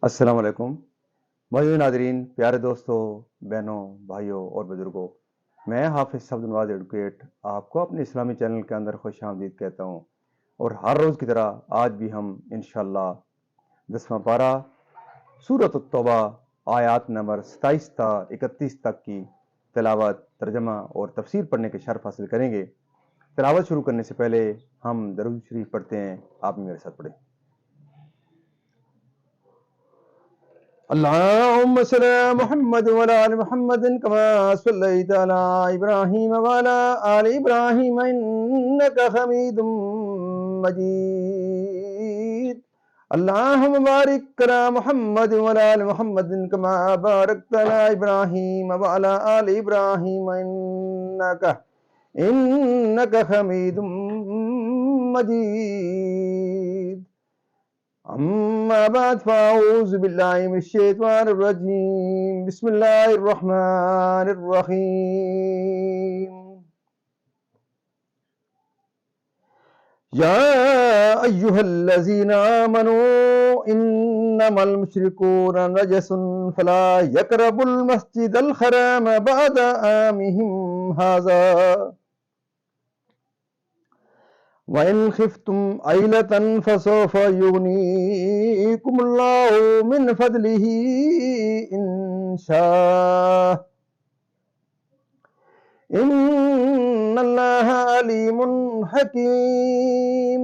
السلام علیکم معزز ناظرین، پیارے دوستوں، بہنوں، بھائیوں اور بزرگوں، میں حافظ عبد النواز ایڈوکیٹ آپ کو اپنے اسلامی چینل کے اندر خوش آمدید کہتا ہوں، اور ہر روز کی طرح آج بھی ہم انشاءاللہ 10واں پارہ سورۃ التوبہ آیات نمبر 27 تا 31 تک کی تلاوت، ترجمہ اور تفسیر پڑھنے کے شرف حاصل کریں گے۔ تلاوت شروع کرنے سے پہلے ہم درود شریف پڑھتے ہیں، آپ میرے ساتھ پڑھیں۔ اللهم صل على محمد وعلى ال محمد كما صليت على ابراهيم وعلى ال ابراهيم انك حميد مجيد. اللهم بارك على محمد وعلى ال محمد كما باركت على ابراهيم وعلى ال ابراهيم انك حميد مجيد. اما بعد فاعوذ باللہ من الشیطان الرجیم، بسم اللہ الرحمن الرحیم۔ یا ایہا الذین آمنوا انما المشرکون نجس فلا یقربوا المسجد الحرام بعد عامهم ھذا وَإِنْ خِفْتُمْ عَيْلَةً فَسَوْفَ يُغْنِيكُمُ اللَّهُ مِنْ فَضْلِهِ إِنْ شَاءَ إِنَّ اللَّهَ عَلِيمٌ حَكِيمٌ۔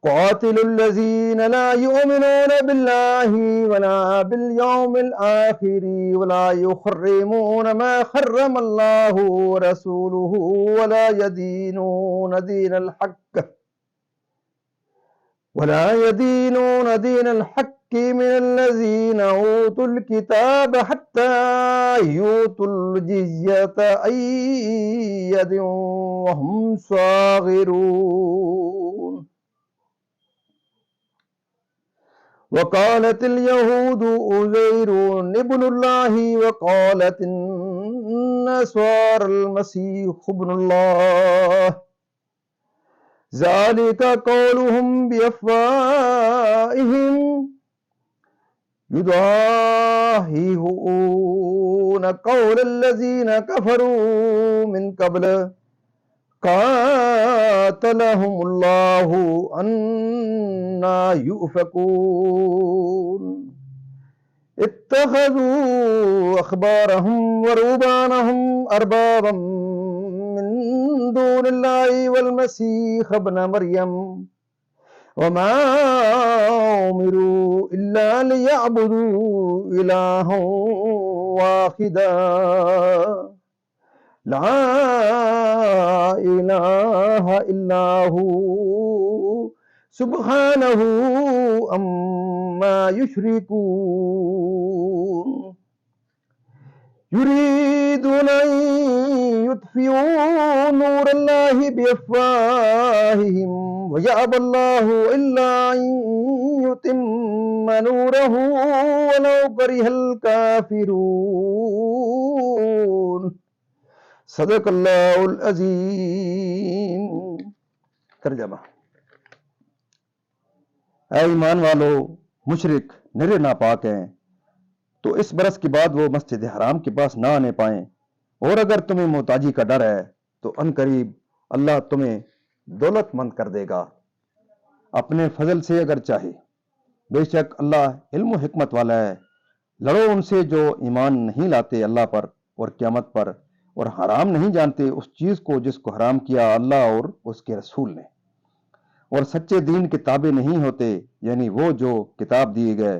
قاتلوا الذين لا يؤمنون بالله ولا باليوم الآخر ولا يحرمون ما حرم الله ورسوله ولا يدينون دين الحق من الذين أوتوا الكتاب حتى يؤتوا الجزية عن يد وهم صاغرون۔ وقالت اليهود عزير ابن الله وقالت النصارى المسيح ابن الله، ذلك قولهم بأفواههم يضاهئون قول الذين كفروا من قبل قاتلهم الله أنى يؤفكون۔ اتخذوا أحبارهم ورهبانهم أربابا من دون الله والمسيح ابن مريم وما أمروا إلا ليعبدوا إلها واحدا لا إله إلا هو سبحانه عما يشركون۔ يريدون أن يطفئوا نور الله بأفواههم ويأبى الله إلا أن يتم نوره ولو كره الكافرون۔ صدق اللہ العظیم۔ ترجمہ۔ اے ایمان والو، مشرک نرے ناپاک ہیں تو اس برس کے بعد وہ مسجد حرام کے پاس نہ آنے پائیں، اور اگر تمہیں محتاجی کا ڈر ہے تو ان قریب اللہ تمہیں دولت مند کر دے گا اپنے فضل سے اگر چاہے، بے شک اللہ علم و حکمت والا ہے۔ لڑو ان سے جو ایمان نہیں لاتے اللہ پر اور قیامت پر، اور حرام نہیں جانتے اس چیز کو جس کو حرام کیا اللہ اور اس کے رسول نے، اور سچے دین کے تابع نہیں ہوتے، یعنی وہ جو کتاب دیے گئے،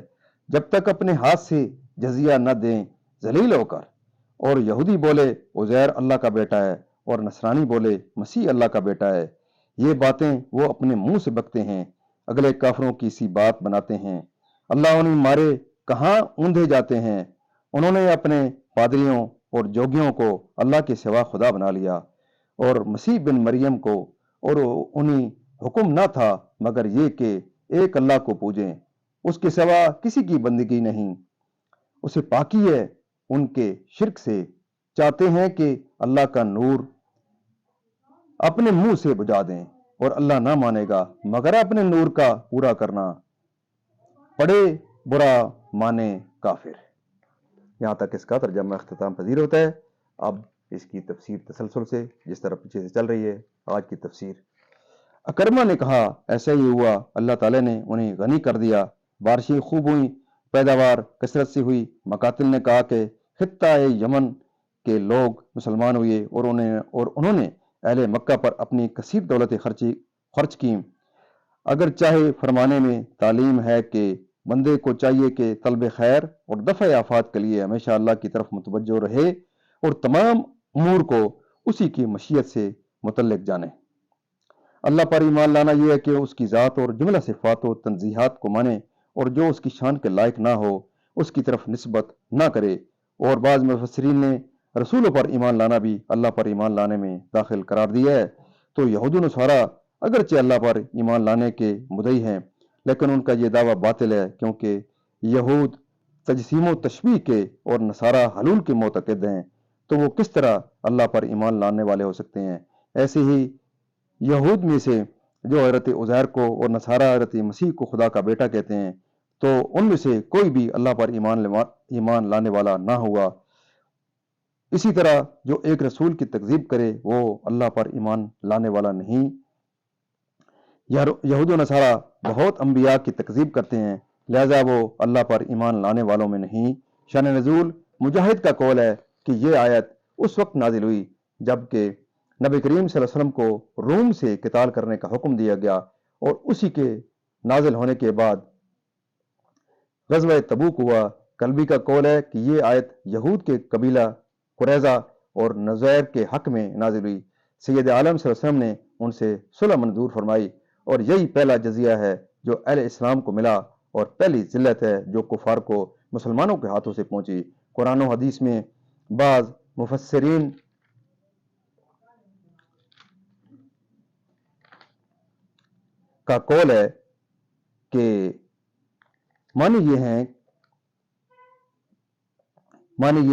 جب تک اپنے ہاتھ سے جزیہ نہ دیں ذلیل ہو کر۔ اور یہودی بولے عزیر اللہ کا بیٹا ہے، اور نصرانی بولے مسیح اللہ کا بیٹا ہے، یہ باتیں وہ اپنے منہ سے بکتے ہیں، اگلے کافروں کی سی بات بناتے ہیں۔ اللہ انہیں مارے کہاں اوندھے جاتے ہیں، انہوں نے اپنے پادریوں اور جوگیوں کو اللہ کے سوا خدا بنا لیا، اور مسیح بن مریم کو، اور انہیں حکم نہ تھا مگر یہ کہ ایک اللہ کو پوجیں، اس کے سوا کسی کی بندگی نہیں، اسے پاکی ہے ان کے شرک سے۔ چاہتے ہیں کہ اللہ کا نور اپنے منہ سے بجھا دیں، اور اللہ نہ مانے گا مگر اپنے نور کا پورا کرنا۔ پڑھے برا مانے کافر۔ یہاں تک اس کا ترجمہ اختتام پذیر ہوتا ہے۔ اب اس کی تفسیر تسلسل سے جس طرح پیچھے سے چل رہی ہے آج کی تفسیر۔ اکرمہ نے کہا ایسا ہی ہوا، اللہ تعالیٰ نے انہیں غنی کر دیا، بارشیں خوب ہوئیں، پیداوار کثرت سے ہوئی۔ مقاتل نے کہا کہ خطہ یمن کے لوگ مسلمان ہوئے اور انہوں نے اہل مکہ پر اپنی کثیر دولت خرچ کی۔ اگر چاہے فرمانے میں تعلیم ہے کہ بندے کو چاہیے کہ طلب خیر اور دفع آفات کے لیے ہمیشہ اللہ کی طرف متوجہ رہے اور تمام امور کو اسی کی مشیت سے متعلق جانے۔ اللہ پر ایمان لانا یہ ہے کہ اس کی ذات اور جملہ صفات و تنزیہات کو مانے اور جو اس کی شان کے لائق نہ ہو اس کی طرف نسبت نہ کرے۔ اور بعض مفسرین نے رسولوں پر ایمان لانا بھی اللہ پر ایمان لانے میں داخل قرار دیا ہے۔ تو یہود و نصارہ اگرچہ اللہ پر ایمان لانے کے مدعی ہیں لیکن ان کا یہ دعویٰ باطل ہے، کیونکہ یہود تجسیم و تشبیہ کے اور نصارہ حلول کے معتقد ہیں، تو وہ کس طرح اللہ پر ایمان لانے والے ہو سکتے ہیں؟ ایسے ہی یہود میں سے جو حضرت عزیر کو اور نصارہ حضرت مسیح کو خدا کا بیٹا کہتے ہیں، تو ان میں سے کوئی بھی اللہ پر ایمان لانے والا نہ ہوا۔ اسی طرح جو ایک رسول کی تکذیب کرے وہ اللہ پر ایمان لانے والا نہیں۔ یہود و نصارہ بہت انبیاء کی تکذیب کرتے ہیں، لہذا وہ اللہ پر ایمان لانے والوں میں نہیں۔ شان نزول مجاہد کا قول ہے کہ یہ آیت اس وقت نازل ہوئی جب کہ نبی کریم صلی اللہ علیہ وسلم کو روم سے قتال کرنے کا حکم دیا گیا، اور اسی کے نازل ہونے کے بعد غزوہ تبوک ہوا۔ کلبی کا قول ہے کہ یہ آیت یہود کے قبیلہ قریظہ اور نذیر کے حق میں نازل ہوئی۔ سید عالم صلی اللہ علیہ وسلم نے ان سے صلح منظور فرمائی، اور یہی پہلا جزیہ ہے جو اہل اسلام کو ملا، اور پہلی ذلت ہے جو کفار کو مسلمانوں کے ہاتھوں سے پہنچی۔ قرآن و حدیث میں بعض مفسرین کا قول ہے کہ معنی یہ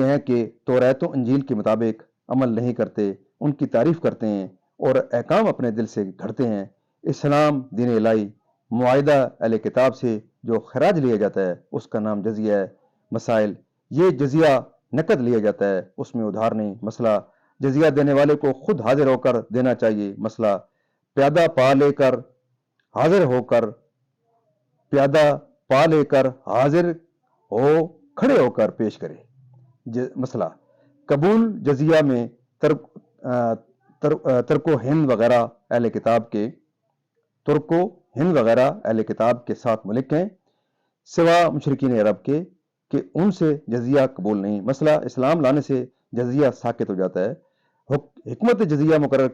ہے کہ توریت و انجیل کے مطابق عمل نہیں کرتے، ان کی تعریف کرتے ہیں اور احکام اپنے دل سے گھڑتے ہیں۔ اسلام دین الہی معاہدہ اہل کتاب سے جو خراج لیا جاتا ہے اس کا نام جزیہ ہے۔ مسائل: یہ جزیہ نقد لیا جاتا ہے، اس میں ادھار نہیں۔ مسئلہ: جزیہ دینے والے کو خود حاضر ہو کر دینا چاہیے۔ مسئلہ: پیادہ پا لے کر حاضر ہو کھڑے ہو کر پیش کرے۔ مسئلہ: قبول جزیہ میں ترک و ہند وغیرہ اہل کتاب کے ساتھ ملک ہیں سوا مشرکین عرب کے، کہ ان سے جزیہ قبول نہیں۔ مسئلہ: اسلام لانے سے جزیہ ساقط ہو جاتا ہے۔ حکمت جزیہ مقرر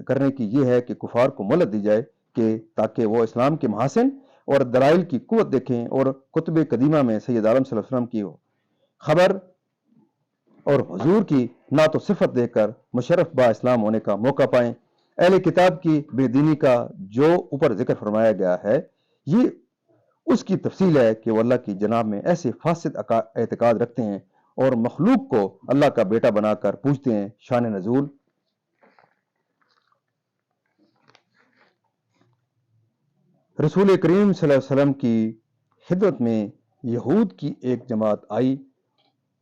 کرنے کی یہ ہے کہ کفار کو مہلت دی جائے کہ تاکہ وہ اسلام کے محاسن اور دلائل کی قوت دیکھیں اور کتب قدیمہ میں سید عالم صلی اللہ علیہ وسلم کی خبر اور حضور کی نعت و صفت دیکھ کر مشرف با اسلام ہونے کا موقع پائیں۔ اہل کتاب کی بے دینی کا جو اوپر ذکر فرمایا گیا ہے یہ اس کی تفصیل ہے کہ وہ اللہ کی جناب میں ایسے فاسد اعتقاد رکھتے ہیں اور مخلوق کو اللہ کا بیٹا بنا کر پوجتے ہیں۔ شان نزول: رسول کریم صلی اللہ علیہ وسلم کی خدمت میں یہود کی ایک جماعت آئی۔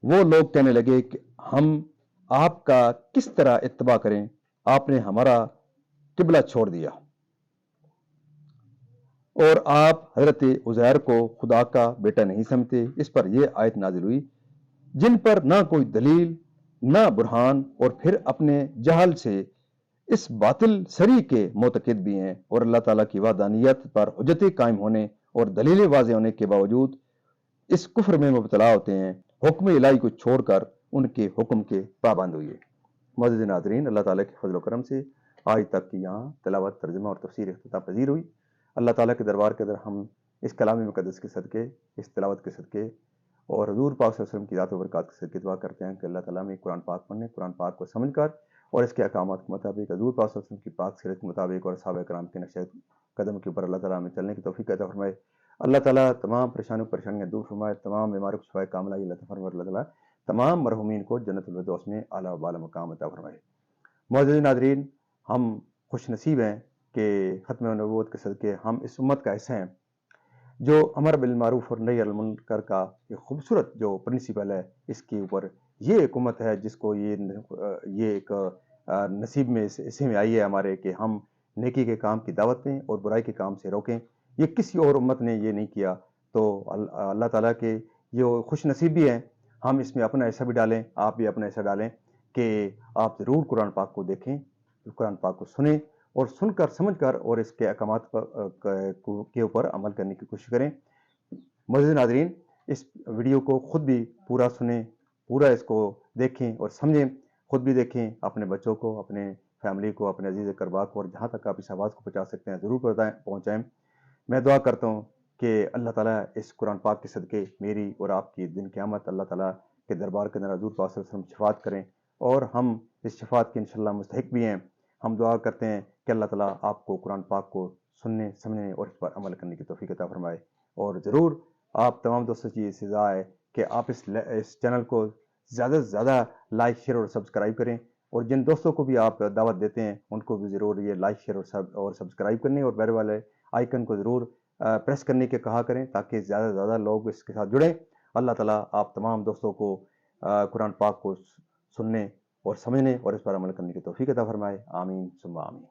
وہ لوگ کہنے لگے کہ ہم آپ کا کس طرح اتباع کریں، آپ نے ہمارا قبلہ چھوڑ دیا اور آپ حضرت عزیر کو خدا کا بیٹا نہیں سمجھتے۔ اس پر یہ آیت نازل ہوئی: جن پر نہ کوئی دلیل نہ برہان، اور پھر اپنے جہل سے اس باطل سری کے معتقد بھی ہیں، اور اللہ تعالیٰ کی وحدانیت پر حجت قائم ہونے اور دلیل واضح ہونے کے باوجود اس کفر میں مبتلا ہوتے ہیں۔ حکم الہی کو چھوڑ کر ان کے حکم کے پابند ہوئے۔ معزز ناظرین، اللہ تعالیٰ کے فضل و کرم سے آج تک کی یہاں تلاوت، ترجمہ اور تفسیر اختتام پذیر ہوئی۔ اللہ تعالیٰ کے دربار کے اندر ہم اس کلام مقدس کے صدقے، اس تلاوت کے صدقے اور حضور پاک صلی اللہ علیہ وسلم کی ذات و برکات کے صدقے دعا کرتے ہیں کہ اللہ تعالیٰ میں قرآن پاک پڑھنے، قرآن پاک کو سمجھ کر اور اس کے احکامات کے مطابق حضور پاک صلی اللہ علیہ وسلم کی پاک سیرت کے مطابق اور صحابہ کرام کے نقشہ قدم کے اوپر اللہ تعالیٰ میں چلنے کی توفیق عطا فرمائے۔ اللہ تعالیٰ تمام پریشانیاں دور فرمائے، تمام بیماریوں کو شفائے کاملہ اللہ فرمائے۔ اللہ تعالیٰ تمام مرحومین کو جنت الفردوس میں اعلیٰ و بالا مقام عطا فرمائے۔ معزز ناظرین، ہم خوش نصیب ہیں کہ ختم نبوت کے صدقے ہم اس امت کا حصہ ہیں۔ جو امر بالمعروف اور نہی عن المنکر کا یہ خوبصورت جو پرنسپل ہے، اس کے اوپر یہ حکومت ہے جس کو یہ ایک نصیب میں اسے میں آئی ہے ہمارے کہ ہم نیکی کے کام کی دعوت دیں اور برائی کے کام سے روکیں. یہ کسی اور امت نے یہ نہیں کیا. تو اللہ تعالیٰ کے یہ خوش نصیب بھی ہیں. ہم اس میں اپنا حصہ بھی ڈالیں، آپ بھی اپنا حصہ ڈالیں کہ آپ ضرور قرآن پاک کو دیکھیں، قرآن پاک کو سنیں اور سن کر سمجھ کر اور اس کے احکامات کے اوپر عمل کرنے کی کوشش کریں. معزز ناظرین، اس ویڈیو کو خود بھی پورا سنیں، پورا اس کو دیکھیں اور سمجھیں، خود بھی دیکھیں، اپنے بچوں کو، اپنے فیملی کو، اپنے عزیز اقربا کو، اور جہاں تک آپ اس آواز کو پہنچا سکتے ہیں ضرور پہنچائیں. میں دعا کرتا ہوں کہ اللہ تعالیٰ اس قرآن پاک کے صدقے میری اور آپ کی دن قیامت اللہ تعالیٰ کے دربار کے اندر حضور پاک صلی اللہ علیہ وسلم شفاعت کریں، اور ہم اس شفاعت کے انشاءاللہ مستحق بھی ہیں. ہم دعا کرتے ہیں کہ اللہ تعالیٰ آپ کو قرآن پاک کو سننے، سمجھنے اور اس پر عمل کرنے کی توفیق عطا فرمائے. اور ضرور آپ تمام دوستوں کی یہ سزا ہے کہ آپ اس چینل کو زیادہ سے زیادہ لائک، شیئر اور سبسکرائب کریں، اور جن دوستوں کو بھی آپ دعوت دیتے ہیں ان کو بھی ضرور یہ لائک، شیئر اور سبسکرائب کرنے اور بیل والے آئیکن کو ضرور پریس کرنے کے کہا کریں تاکہ زیادہ سے زیادہ لوگ اس کے ساتھ جڑیں. اللہ تعالیٰ آپ تمام دوستوں کو قرآن پاک کو سننے اور سمجھنے اور اس پر عمل کرنے کی توفیق عطا فرمائے. آمین ثم آمین.